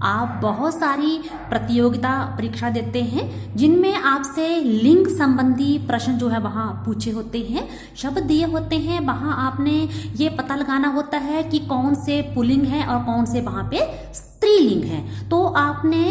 आप बहुत सारी प्रतियोगिता परीक्षा देते हैं जिनमें आपसे लिंग संबंधी प्रश्न जो है वहाँ पूछे होते हैं, शब्द दिए होते हैं, वहाँ आपने ये पता लगाना होता है कि कौन से पुल्लिंग है और कौन से वहाँ पे स्त्रीलिंग है। तो आपने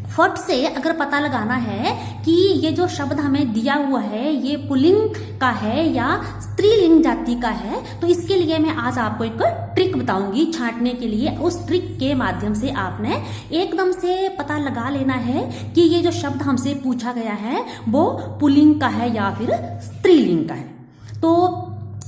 फट से अगर पता लगाना है कि ये जो शब्द हमें दिया हुआ है ये पुल्लिंग का है या स्त्रीलिंग जाति का है, तो इसके लिए मैं आज आपको एक ट्रिक बताऊंगी छांटने के लिए। उस ट्रिक के माध्यम से आपने एकदम से पता लगा लेना है कि ये जो शब्द हमसे पूछा गया है वो पुल्लिंग का है या फिर स्त्रीलिंग का है। तो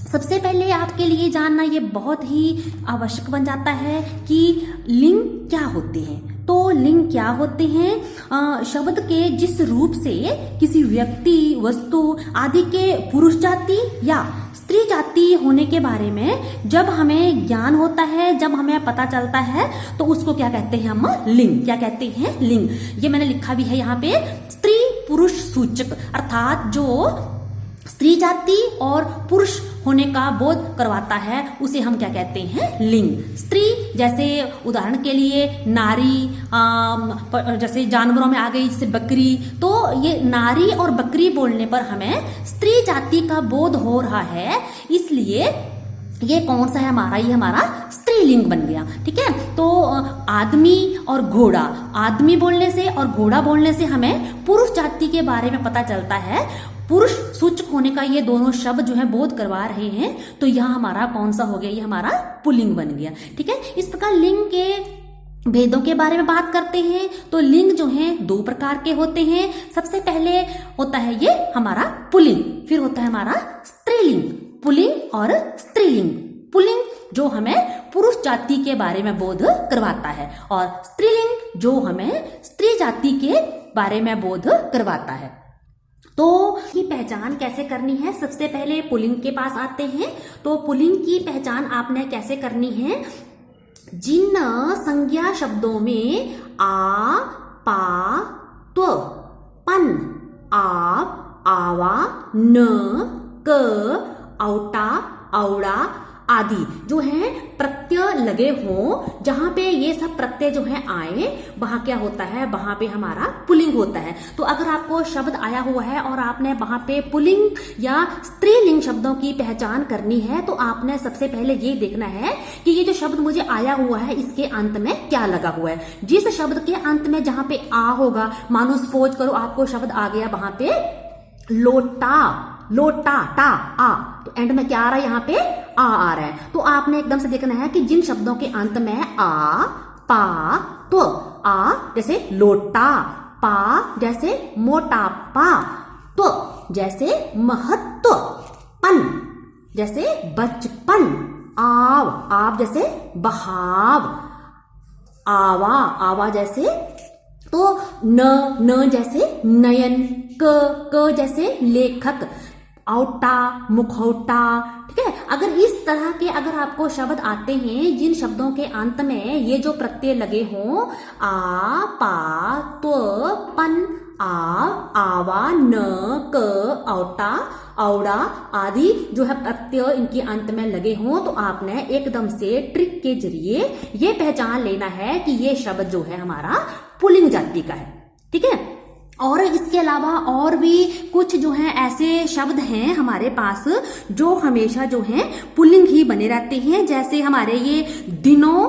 सबसे पहले आपके लिए जानना ये बहुत ही आवश्यक बन जाता है कि लिंग क्या होते हैं। तो लिंग क्या होते हैं? शब्द के जिस रूप से किसी व्यक्ति, वस्तु आदि के पुरुष जाति या स्त्री जाति होने के बारे में जब हमें ज्ञान होता है, जब हमें पता चलता है, तो उसको क्या कहते हैं हम? लिंग। क्या कहते हैं? लिंग। ये मैंने लिखा भी है यहाँ पे, स्त्री पुरुष सूचक, अर्थात जो स्त्री जाति और पुरुष होने का बोध करवाता है उसे हम क्या कहते हैं? लिंग। स्त्री जैसे उदाहरण के लिए नारी, जैसे जानवरों में आ गई जैसे बकरी, तो ये नारी और बकरी बोलने पर हमें स्त्री जाति का बोध हो रहा है, इसलिए ये कौन सा है हमारा? ये हमारा स्त्रीलिंग बन गया। ठीक है। तो आदमी और घोड़ा, आदमी बोलने से और घोड़ा बोलने से हमें पुरुष जाति के बारे में पता चलता है, पुरुष सूचक होने का ये दोनों शब्द जो है बोध करवा रहे हैं, तो यहाँ हमारा कौन सा हो गया? ये हमारा पुल्लिंग बन गया। ठीक है। इस प्रकार लिंग के भेदों के बारे में बात करते हैं। तो लिंग जो है दो प्रकार के होते हैं। सबसे पहले होता है ये हमारा पुल्लिंग, फिर होता है हमारा स्त्रीलिंग। पुल्लिंग और स्त्रीलिंग। पुल्लिंग जो हमें पुरुष जाति के बारे में बोध करवाता है और स्त्रीलिंग जो हमें स्त्री जाति के बारे में बोध करवाता है। तो की पहचान कैसे करनी है? सबसे पहले पुल्लिंग के पास आते हैं। तो पुल्लिंग की पहचान आपने कैसे करनी है? जिन संज्ञा शब्दों में आ, पा, त्व, पन, आप, आवा, न, क, औटा, औड़ा आदि जो है प्रत्यय लगे हों, जहां पे ये सब प्रत्यय जो है आए, वहां क्या होता है? वहां पे हमारा पुल्लिंग होता है। तो अगर आपको शब्द आया हुआ है और आपने वहां पे पुल्लिंग या स्त्रीलिंग शब्दों की पहचान करनी है, तो आपने सबसे पहले ये देखना है कि ये जो शब्द मुझे आया हुआ है इसके अंत में क्या लगा हुआ है। जिस शब्द के अंत में जहां पे आ होगा, मानो सपोज करो आपको शब्द आ गया वहां पे लोटा, लोटा, टा, आ, तो एंड में क्या आ रहा है? यहाँ पे आ रहा है। तो आपने एकदम से देखना है कि जिन शब्दों के अंत में आ, पा, तो आ जैसे लोटा, पा जैसे मोटापा, तो जैसे महत्व, पन जैसे बचपन, आव, आव जैसे बहाव, आवा, आवा जैसे, तो न जैसे नयन, क जैसे लेखक, औटा, मुखौटा। ठीक है। अगर इस तरह के अगर आपको शब्द आते हैं जिन शब्दों के अंत में ये जो प्रत्यय लगे हों, आ, पा, त्व, पन, आव, आवा, न, क, औटा, औड़ा आदि जो है प्रत्यय इनके अंत में लगे हों, तो आपने एकदम से ट्रिक के जरिए ये पहचान लेना है कि ये शब्द जो है हमारा पुल्लिंग जाति का है। ठीक है। और इसके अलावा और भी कुछ जो है ऐसे शब्द हैं हमारे पास जो हमेशा जो है पुल्लिंग ही बने रहते हैं। जैसे हमारे ये दिनों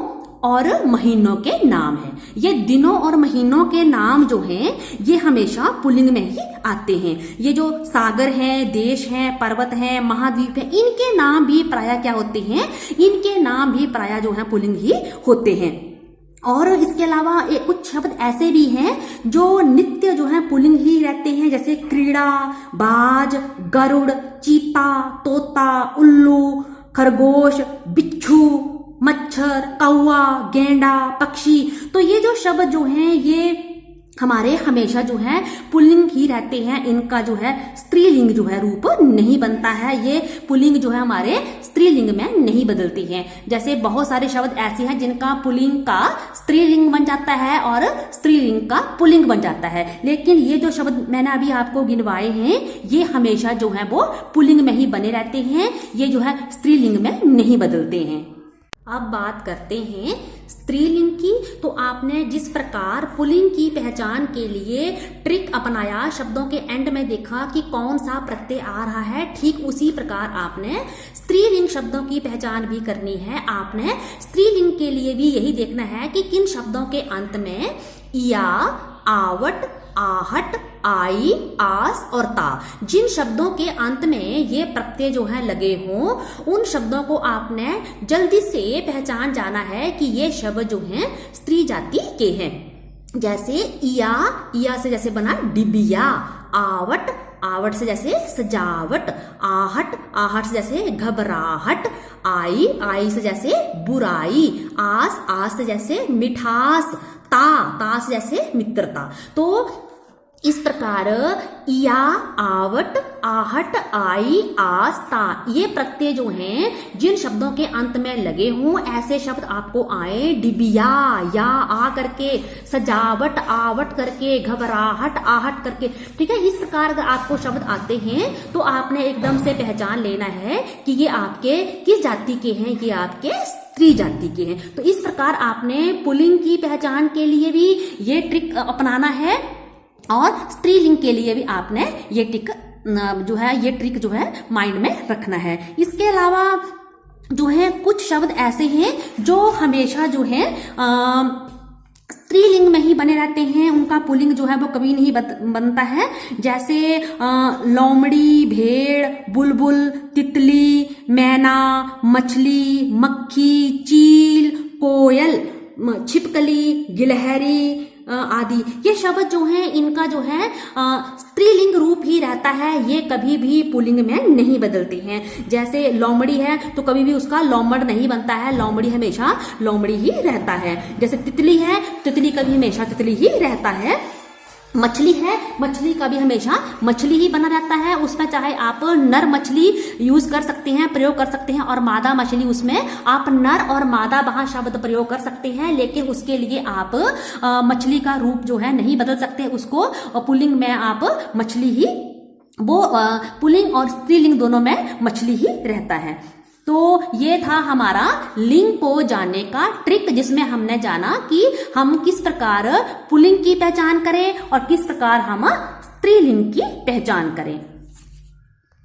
और महीनों के नाम हैं। ये दिनों और महीनों के नाम जो हैं ये हमेशा पुल्लिंग में ही आते हैं। ये जो सागर हैं, देश हैं, पर्वत हैं, महाद्वीप हैं, इनके नाम भी प्रायः क्या होते हैं? इनके नाम भी प्रायः जो है पुल्लिंग ही होते हैं। और इसके अलावा कुछ शब्द ऐसे भी हैं जो नित्य जो है पुल्लिंग ही रहते हैं, जैसे क्रीड़ा, बाज, गरुड़, चीता, तोता, उल्लू, खरगोश, बिच्छू, मच्छर, कौवा, गेंडा, पक्षी। तो ये जो शब्द जो हैं ये हमारे हमेशा जो है पुल्लिंग ही रहते हैं। इनका जो है स्त्रीलिंग जो है रूप नहीं बनता है। ये पुल्लिंग जो है हमारे स्त्रीलिंग में नहीं बदलती हैं। जैसे बहुत सारे शब्द ऐसे हैं जिनका पुल्लिंग का स्त्रीलिंग बन जाता है और स्त्रीलिंग का पुल्लिंग बन जाता है, लेकिन ये जो शब्द मैंने अभी आपको गिनवाए हैं ये हमेशा जो है वो पुल्लिंग में ही बने रहते हैं। ये जो है स्त्रीलिंग में नहीं बदलते हैं। अब बात करते हैं स्त्रीलिंग की, तो आपने जिस प्रकार पुल्लिंग की पहचान के लिए ट्रिक अपनाया, शब्दों के एंड में देखा कि कौन सा प्रत्यय आ रहा है, ठीक उसी प्रकार आपने स्त्रीलिंग शब्दों की पहचान भी करनी है। आपने स्त्रीलिंग के लिए भी यही देखना है कि किन शब्दों के अंत में या, आवट, आहट, आई, आस और ता, जिन शब्दों के अंत में ये प्रत्यय जो है लगे हों, उन शब्दों को आपने जल्दी से पहचान जाना है कि ये शब्द जो हैं स्त्री जाति के हैं। जैसे इया से जैसे बना डिबिया, आवट, आवट से जैसे सजावट, आहट से जैसे घबराहट, आई से जैसे बुराई, आस से जैसे मिठास, ता से जैसे मित्रता। तो इस प्रकार इया, आवट, आहट, आई, आस, ता, ये प्रत्यय जो हैं जिन शब्दों के अंत में लगे हों, ऐसे शब्द आपको आए। डिबिया, या आ करके, सजावट, आवट करके, घबराहट, आहट करके, ठीक है। इस प्रकार अगर आपको शब्द आते हैं तो आपने एकदम से पहचान लेना है कि ये आपके किस जाति के हैं, ये आपके स्त्री जाति के हैं। तो इस प्रकार आपने पुल्लिंग की पहचान के लिए भी ये ट्रिक अपनाना है और स्त्रीलिंग के लिए भी आपने ये ट्रिक जो है माइंड में रखना है। इसके अलावा जो है कुछ शब्द ऐसे हैं जो हमेशा जो है स्त्रीलिंग में ही बने रहते हैं, उनका पुल्लिंग जो है वो कभी नहीं बनता है। जैसे लोमड़ी, भेड़, बुलबुल, तितली, मैना, मछली, मक्खी, चील, कोयल, छिपकली, गिलहरी आदि। ये शब्द जो हैं इनका जो है स्त्रीलिंग रूप ही रहता है, ये कभी भी पुल्लिंग में नहीं बदलते हैं। जैसे लोमड़ी है तो कभी भी उसका लोमड़ नहीं बनता है, लोमड़ी हमेशा लोमड़ी ही रहता है। जैसे तितली है, तितली कभी हमेशा तितली ही रहता है। मछली है, मछली का भी हमेशा मछली ही बना रहता है, उसमें चाहे आप नर मछली यूज कर सकते हैं, प्रयोग कर सकते हैं, और मादा मछली, उसमें आप नर और मादा वहां शब्द प्रयोग कर सकते हैं, लेकिन उसके लिए आप मछली का रूप जो है नहीं बदल सकते, उसको पुल्लिंग में आप मछली ही, वो पुल्लिंग और स्त्रीलिंग दोनों में मछली ही रहता है। तो ये था हमारा लिंग को जानने का ट्रिक, जिसमें हमने जाना कि हम किस प्रकार पुल्लिंग की पहचान करें और किस प्रकार हम स्त्रीलिंग की पहचान करें।